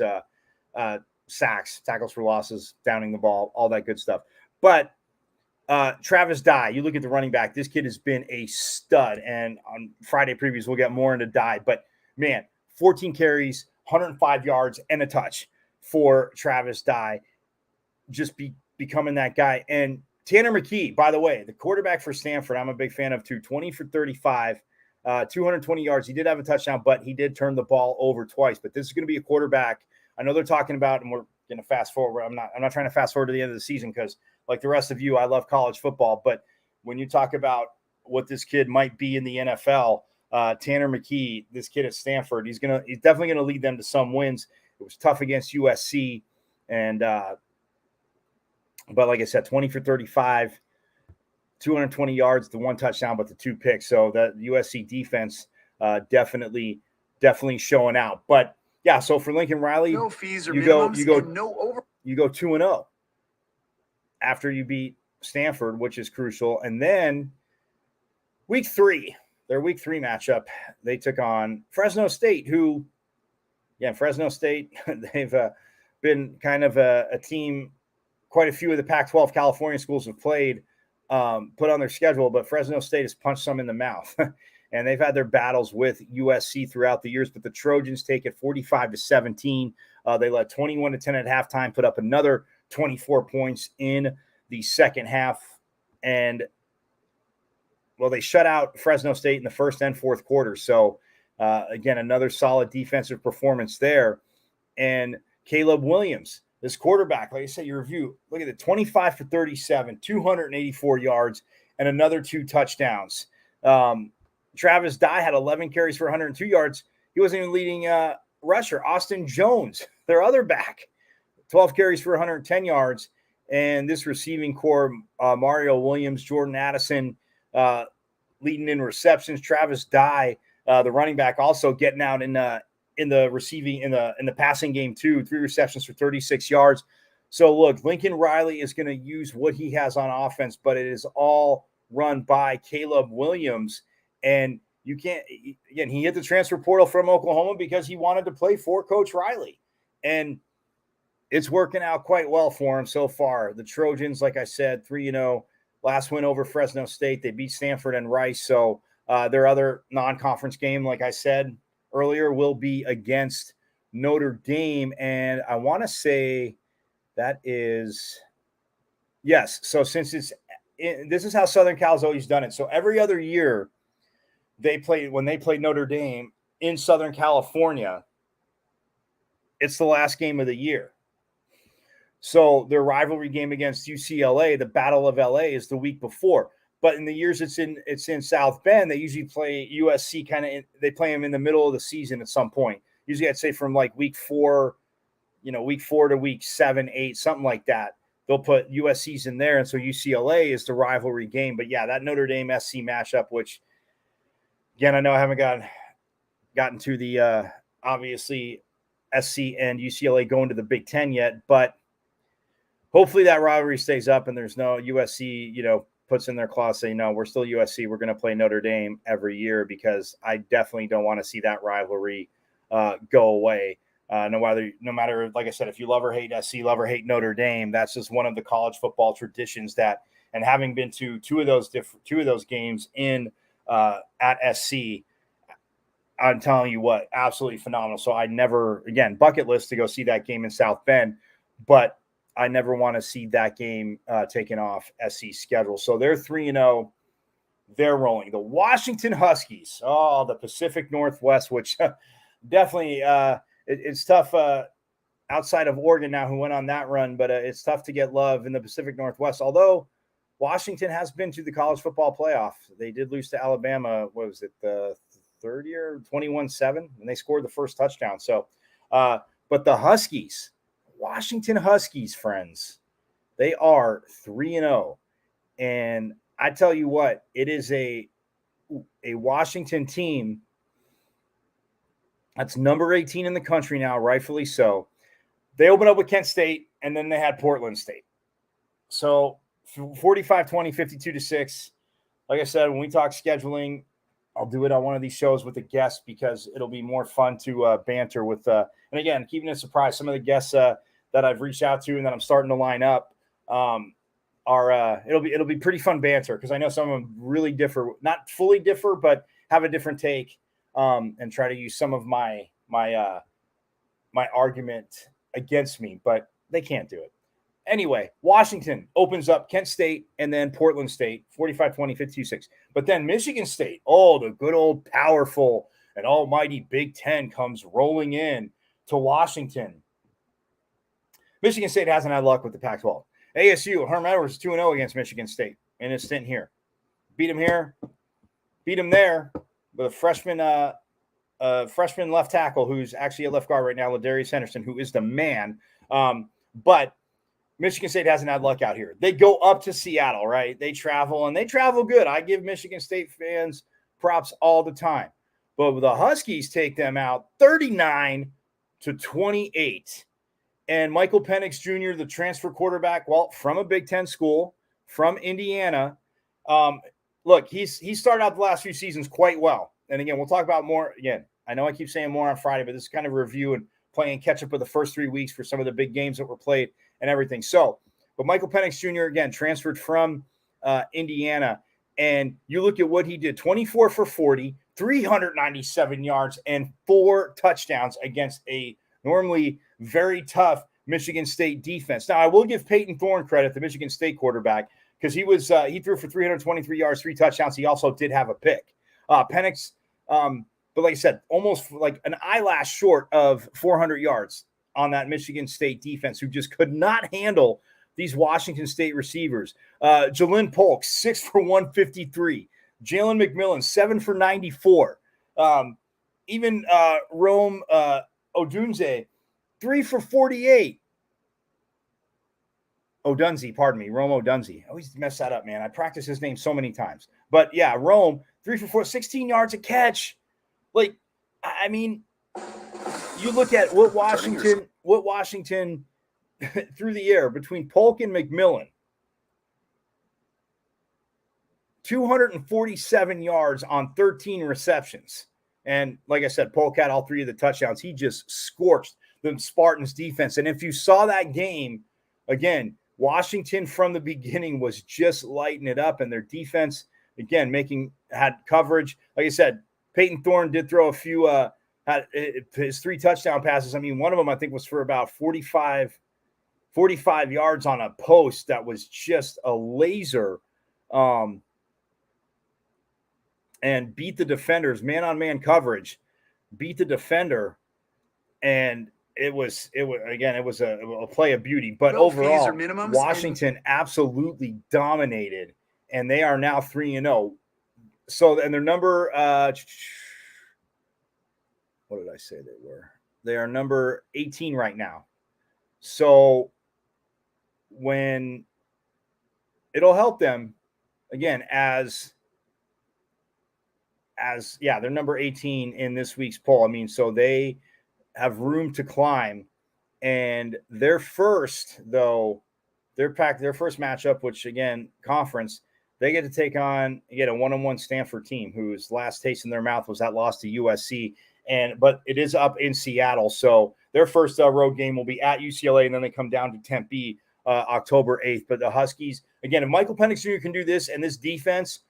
sacks, tackles for losses, downing the ball, all that good stuff. But Travis Dye, you look at the running back, this kid has been a stud. And on Friday previews, we'll get more into Dye. But, man, 14 carries, 105 yards, and a touch for Travis Dye. Just becoming that guy. And Tanner McKee, by the way, the quarterback for Stanford, I'm a big fan of too. 20 for 35, 220 yards. He did have a touchdown, but he did turn the ball over twice. But this is going to be a quarterback. I know they're talking about, and we're going to fast forward. I'm not trying to fast forward to the end of the season, because, like the rest of you, I love college football. But when you talk about what this kid might be in the NFL, Tanner McKee, this kid at Stanford, he's definitely going to lead them to some wins. It was tough against USC. And but like I said, 20 for 35, 220 yards, the 1 touchdown, but the 2 picks. So the USC defense definitely showing out. But yeah, so for Lincoln Riley, no fees or minimums, and no over. You go 2-0 after you beat Stanford, which is crucial. And then week 3, their week 3 matchup, they took on Fresno State, who, Fresno State, they've been kind of a team quite a few of the Pac-12 California schools have played, put on their schedule, but Fresno State has punched some in the mouth. And they've had their battles with USC throughout the years, but the Trojans take it 45-17. They led 21-10 at halftime, put up another 24 points in the second half. And, well, they shut out Fresno State in the first and fourth quarter. So, again, another solid defensive performance there. And Caleb Williams, this quarterback, like I said, your review, look at it, 25 for 37, 284 yards, and another 2 touchdowns. Travis Dye had 11 carries for 102 yards. He wasn't even leading rusher. Austin Jones, their other back, 12 carries for 110 yards. And this receiving core, Mario Williams, Jordan Addison, leading in receptions. Travis Dye, the running back, also getting out in the receiving in the passing game too. 3 receptions for 36 yards. So look, Lincoln Riley is going to use what he has on offense, but it is all run by Caleb Williams. And you can't, again, he hit the transfer portal from Oklahoma because he wanted to play for Coach Riley. And it's working out quite well for him so far. The Trojans, like I said, 3-0. Last win over Fresno State. They beat Stanford and Rice. So their other non-conference game, like I said earlier, will be against Notre Dame. And I want to say that is, yes. So since this is how Southern Cal's always done it. So every other year, when they played Notre Dame in Southern California, it's the last game of the year. So their rivalry game against UCLA, the Battle of LA, is the week before. But in the years it's in South Bend, they usually play USC they play them in the middle of the season at some point. Usually I'd say from like week 4 to week 7, 8, something like that. They'll put USC's in there. And so UCLA is the rivalry game. But yeah, that Notre Dame SC matchup, which, again, I know I haven't gotten to the obviously SC and UCLA going to the Big Ten yet, but hopefully that rivalry stays up and there's no USC, puts in their clause saying, no, we're still USC. We're going to play Notre Dame every year, because I definitely don't want to see that rivalry go away. No matter, like I said, if you love or hate SC, love or hate Notre Dame, that's just one of the college football traditions and having been to two of those games at SC, I'm telling you what, absolutely phenomenal. So I never, again, bucket list to go see that game in South Bend, but I never want to see that game taken off SC's schedule. So they're 3-0. They're rolling. The Washington Huskies, the Pacific Northwest, which definitely it's tough outside of Oregon now, who went on that run, but it's tough to get love in the Pacific Northwest. Although Washington has been to the college football playoff. They did lose to Alabama. What was it, the third year, 21-7, and they scored the first touchdown. So, but the Huskies, Washington Huskies, friends, they are 3-0. And I tell you what, it is a Washington team that's number 18 in the country now, rightfully so. They opened up with Kent State, and then they had Portland State. So 45-20, 52-6. Like I said, when we talk scheduling, I'll do it on one of these shows with a guest, because it'll be more fun to banter with. And again, keeping it a surprise, some of the guests that I've reached out to and that I'm starting to line up are it'll be pretty fun banter, because I know some of them really differ, not fully differ, but have a different take, and try to use some of my argument against me, but they can't do it. Anyway, Washington opens up Kent State and then Portland State, 45-20, 52-6. But then Michigan State, the good old powerful and almighty Big Ten, comes rolling in to Washington. Michigan State hasn't had luck with the Pac-12. ASU, Herm Edwards, 2-0 against Michigan State in his stint here. Beat him here, beat him there, with a freshman left tackle who's actually a left guard right now, Ladarius Henderson, who is the man. But Michigan State hasn't had luck out here. They go up to Seattle, right? They travel, and they travel good. I give Michigan State fans props all the time. But the Huskies take them out 39-28. And Michael Penix Jr., the transfer quarterback, well, from a Big Ten school, from Indiana. Look, he started out the last few seasons quite well. And again, we'll talk about more. Again, I know I keep saying more on Friday, but this is kind of a review and playing catch up with the first 3 weeks for some of the big games that were played and everything. So, but Michael Penix Jr., again, transferred from Indiana. And you look at what he did, 24 for 40, 397 yards, and 4 touchdowns against a normally very tough Michigan State defense. Now, I will give Peyton Thorne credit, the Michigan State quarterback, because he threw for 323 yards, 3 touchdowns. He also did have a pick. Penix, but like I said, almost like an eyelash short of 400 yards on that Michigan State defense, who just could not handle these Washington State receivers. Jalen Polk, 6 for 153. Jalen McMillan, 7 for 94. Even Rome Odunze, 3 for 48. Rome Odunze. I always mess that up, man. I practice his name so many times. But yeah, Rome, 3 for 4, 16 yards a catch. Like, I mean, you look at what Washington through the air between Polk and McMillan, 247 yards on 13 receptions. And like I said, Polk had all 3 of the touchdowns. He just scorched the Spartans defense. And if you saw that game, again, Washington from the beginning was just lighting it up, and their defense, again, had coverage. Like I said, Peyton Thorne did throw a few, had his 3 touchdown passes. I mean, one of them I think was for about 45 yards on a post that was just a laser, and beat the defenders, man-on-man coverage, beat the defender, and it was a play of beauty. But overall, Washington absolutely dominated, and they are now 3-0. So, and their number, what did I say they were? They are number 18 right now. So when it'll help them, again, they're number 18 in this week's poll. I mean, so they have room to climb. And their first matchup, which again, conference, they get to take on, again, a 1-on-1 Stanford team whose last taste in their mouth was that loss to USC. But it is up in Seattle. So their first road game will be at UCLA, and then they come down to Tempe October 8th. But the Huskies, again, if Michael Penix Jr. can do this and this defense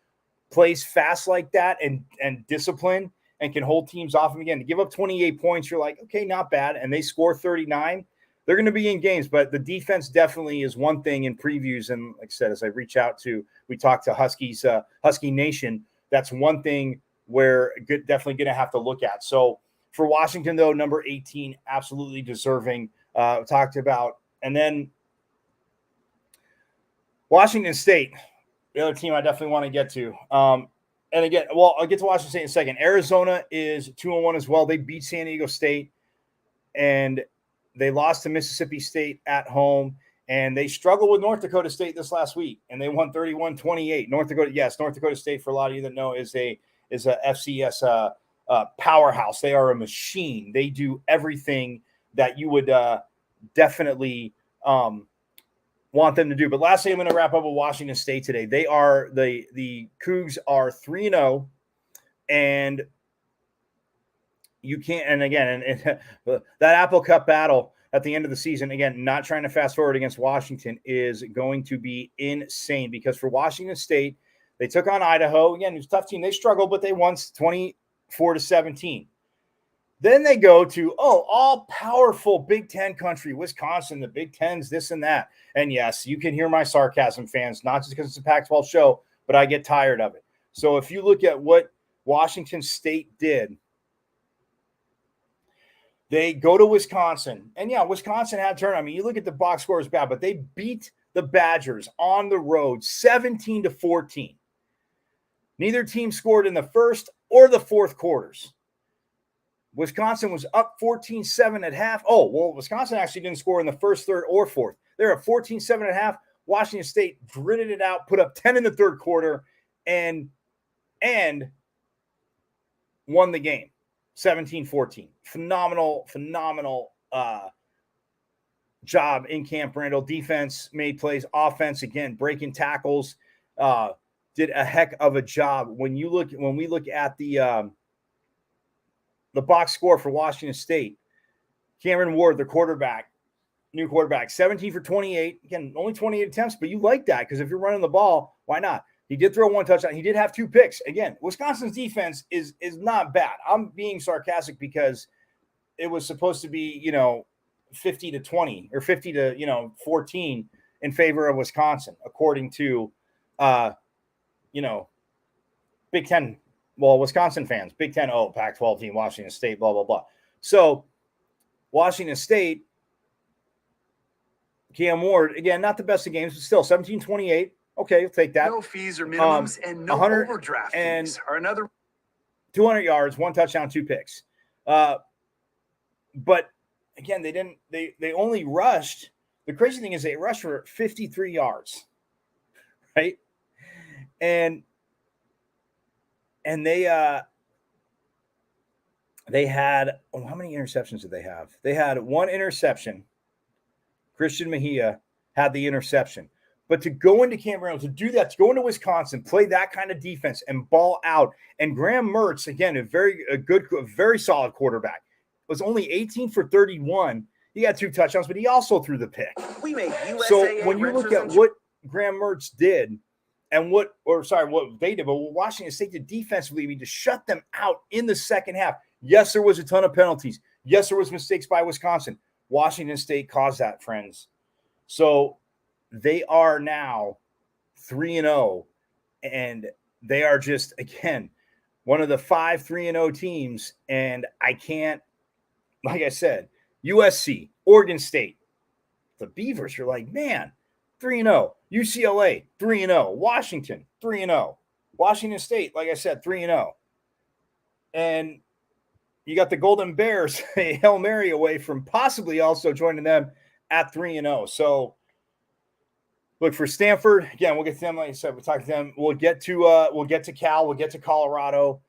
plays fast like that and discipline and can hold teams off him, again, to give up 28 points, you're like, okay, not bad. And they score 39. They're going to be in games, but the defense definitely is one thing in previews. And like I said, as I we talk to Husky Nation, that's one thing we're definitely going to have to look at. So for Washington, though, number 18, absolutely deserving. Talked about. And then Washington State, the other team I definitely want to get to. And again, well, I'll get to Washington State in a second. Arizona is 2-1 as well. They beat San Diego State, and they lost to Mississippi State at home, and they struggled with North Dakota State this last week, and they won 31-28. North Dakota State, for a lot of you that know, is a FCS powerhouse. They are a machine. They do everything that you would definitely want them to do. But lastly, I'm going to wrap up with Washington State today. They are the Cougs are 3-0, and you can't. And again, that Apple Cup battle at the end of the season, again, not trying to fast forward against Washington, is going to be insane, because for Washington State, they took on Idaho. Again, it was a tough team. They struggled, but they won 24-17. Then they go to, all-powerful Big Ten country, Wisconsin, the Big Ten's this and that. And yes, you can hear my sarcasm, fans, not just because it's a Pac-12 show, but I get tired of it. So if you look at what Washington State did, they go to Wisconsin. And yeah, Wisconsin had a turn. I mean, you look at the box score is bad, but they beat the Badgers on the road 17-14. Neither team scored in the first or the fourth quarters. Wisconsin was up 14-7 at half. Oh, well, Wisconsin actually didn't score in the first, third, or fourth. They're at 14-7 at half. Washington State gritted it out, put up 10 in the third quarter, and won the game 17-14. Phenomenal job in Camp Randall. Defense made plays. Offense, again, breaking tackles, did a heck of a job. When we look at the box score for Washington State, Cameron Ward, the quarterback, new quarterback, 17 for 28. Again, only 28 attempts, but you like that because if you're running the ball, why not? He did throw one touchdown. He did have 2 picks. Again, Wisconsin's defense is not bad. I'm being sarcastic because it was supposed to be, 50-20 or 50-14 in favor of Wisconsin, according to, Big Ten. Well, Wisconsin fans, Big Ten, Pac-12 team, Washington State, blah, blah, blah. So Washington State, Cam Ward, again, not the best of games, but still 17-28. Okay, you'll take that. No fees or minimums and no overdraft fees are another 200 yards, 1 touchdown, 2 picks. But again, they only rushed. The crazy thing is they rushed for 53 yards, right? And they had, how many interceptions did they have? They had 1 interception. Christian Mejia had the interception. But to go into Camp Randall, to do that, to go into Wisconsin, play that kind of defense and ball out. And Graham Mertz, again, a very solid quarterback, was only 18 for 31. He had 2 touchdowns, but he also threw the pick. We make USAA. So when you look at what Graham Mertz did and what they did, but what Washington State did defensively, to shut them out in the second half. Yes, there was a ton of penalties. Yes, there was mistakes by Wisconsin. Washington State caused that, friends. So they are now 3-0, and they are just, again, one of the 5 3-0 teams. And I can't, like I said, USC, Oregon State, the Beavers are like, man, 3-0. UCLA, 3-0. Washington, 3-0. Washington State, like I said, 3-0. And you got the Golden Bears, a Hail Mary away from possibly also joining them at 3-0. So, look, for Stanford, again, we'll get to them. Like I said, we'll talk to them. We'll get to Cal. We'll get to Colorado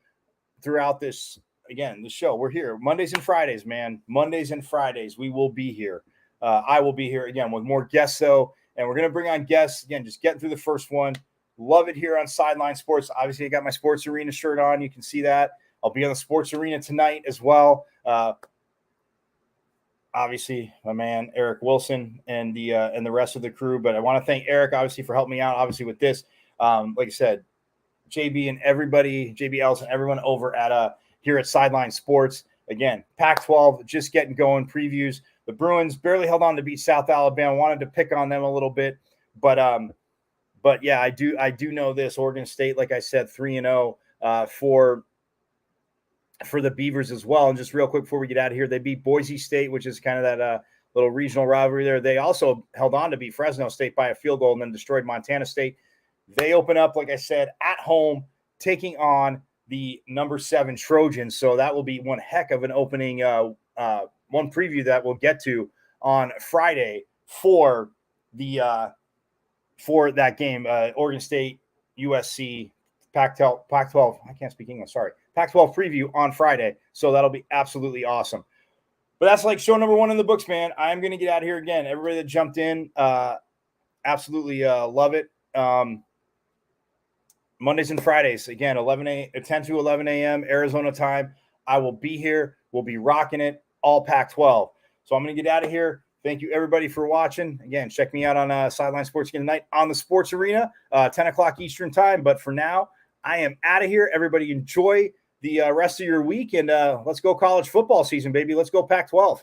throughout this, again, the show. We're here Mondays and Fridays, man. Mondays and Fridays. We will be here. I will be here again with more guests, though. And we're going to bring on guests. Again, just getting through the first one. Love it here on Sideline Sports. Obviously, I got my Sports Arena shirt on. You can see that. I'll be on the Sports Arena tonight as well. Obviously, my man Eric Wilson and the rest of the crew. But I want to thank Eric, obviously, for helping me out, obviously, with this. Like I said, JB and everybody, JB Ellison, everyone over at here at Sideline Sports. Again, Pac-12 just getting going. Previews. The Bruins barely held on to beat South Alabama. Wanted to pick on them a little bit, but yeah, I do know this. Oregon State, like I said, 3-0 for the Beavers as well. And just real quick before we get out of here, they beat Boise State, which is kind of that little regional rivalry there. They also held on to beat Fresno State by a field goal and then destroyed Montana State. They open up, like I said, at home, taking on the number 7 Trojans. So that will be one heck of an opening, one preview that we'll get to on Friday for that game. Oregon State, USC, Pac-12. I can't speak English. Sorry. Pac-12 preview on Friday. So that'll be absolutely awesome. But that's like show number 1 in the books, man. I'm going to get out of here again. Everybody that jumped in, absolutely love it. Mondays and Fridays, again, 10 to 11 a.m. Arizona time. I will be here. We'll be rocking it, all Pac-12. So I'm going to get out of here. Thank you, everybody, for watching. Again, check me out on Sideline Sports again tonight on the Sports Arena, 10 o'clock Eastern time. But for now, I am out of here. Everybody enjoy the rest of your week, and let's go college football season, baby. Let's go Pac-12.